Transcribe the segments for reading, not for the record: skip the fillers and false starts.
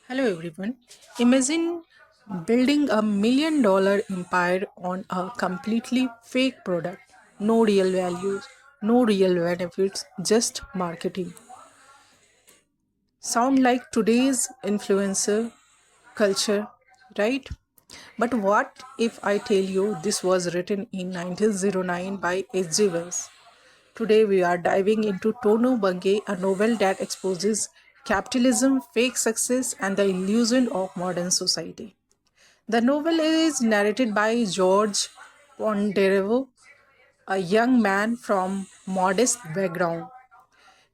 Hello everyone. Imagine building $1 million empire on a completely fake product. No real values, no real benefits, just marketing. Sound like today's influencer culture, right? But what if I tell you this was written in 1909 by H.G. Wells? Today we are diving into Tono Bungay, a novel that exposes capitalism, fake success, and the illusion of modern society. The novel is narrated by George Ponderevo, a young man from modest background.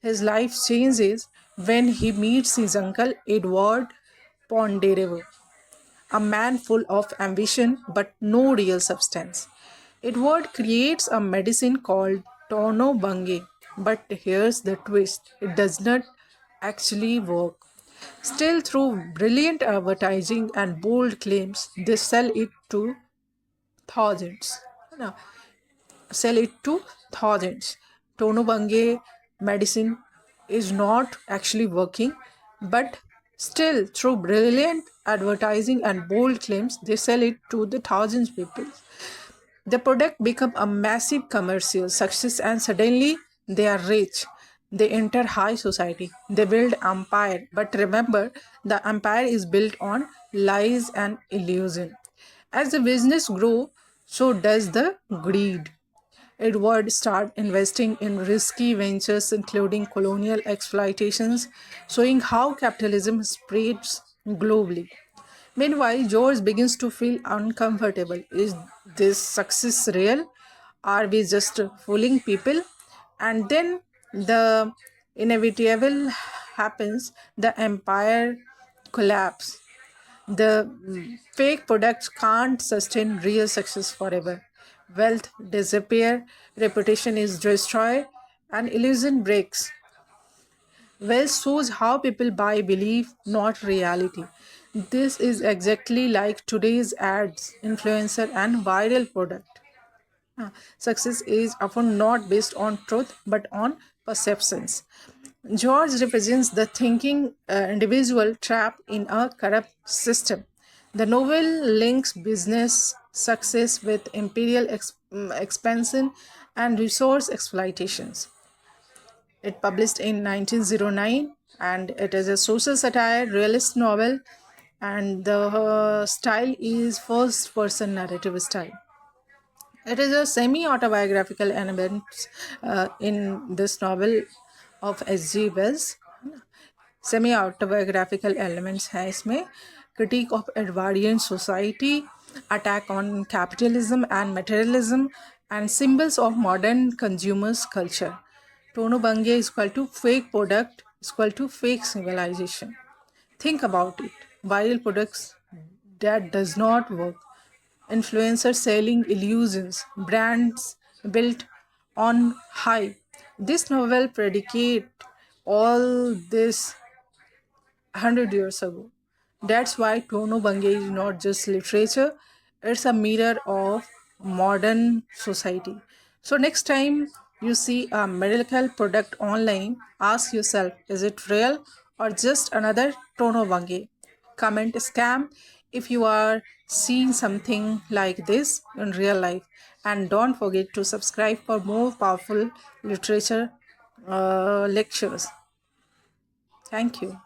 His life changes when he meets his uncle Edward Ponderevo, a man full of ambition but no real substance. Edward creates a medicine called Tono Bungay, but here's the twist, it does not actually work. Still, through brilliant advertising and bold claims, they sell it to thousands. No, sell it to thousands. Tono Bungay medicine is not actually working, but still, through brilliant advertising and bold claims, they sell it to the thousands people. The product become a massive commercial success and suddenly they are rich. They enter high society. They build empire. But remember, the empire is built on lies and illusion. As the business grow, so does the greed. Edward started investing in risky ventures including colonial exploitations, showing how capitalism spreads globally. Meanwhile, George begins to feel uncomfortable. Is this success real? Are we just fooling people? And then the inevitable happens, the empire collapse. The fake products can't sustain real success forever. Wealth disappear, reputation is destroyed, and illusion breaks. Wells shows how people buy belief, not reality. This is exactly like today's ads, influencer, and viral product. Success is often not based on truth but on perceptions. George represents the thinking individual trapped in a corrupt system. The novel links business success with imperial expansion and resource exploitations. It published in 1909 and it is a social satire realist novel and the style is first person narrative style. It is a semi-autobiographical element in this novel of H.G. Wells. Semi autobiographical elements हैं इसमें critique of Edwardian society, attack on capitalism and materialism, and symbols of modern consumers culture. Tono Bungay is equal to fake product is equal to fake civilization. Think about it. Viral products that does not work. Influencers selling illusions. Brands built on hype. This novel predicate all this 100 years ago. That's why Tono Bungay is not just literature, it's a mirror of modern society. So, next time you see a medical product online, ask yourself is it real or just another Tono Bungay? Comment scam if you are seeing something like this in real life. And don't forget to subscribe for more powerful literature lectures. Thank you.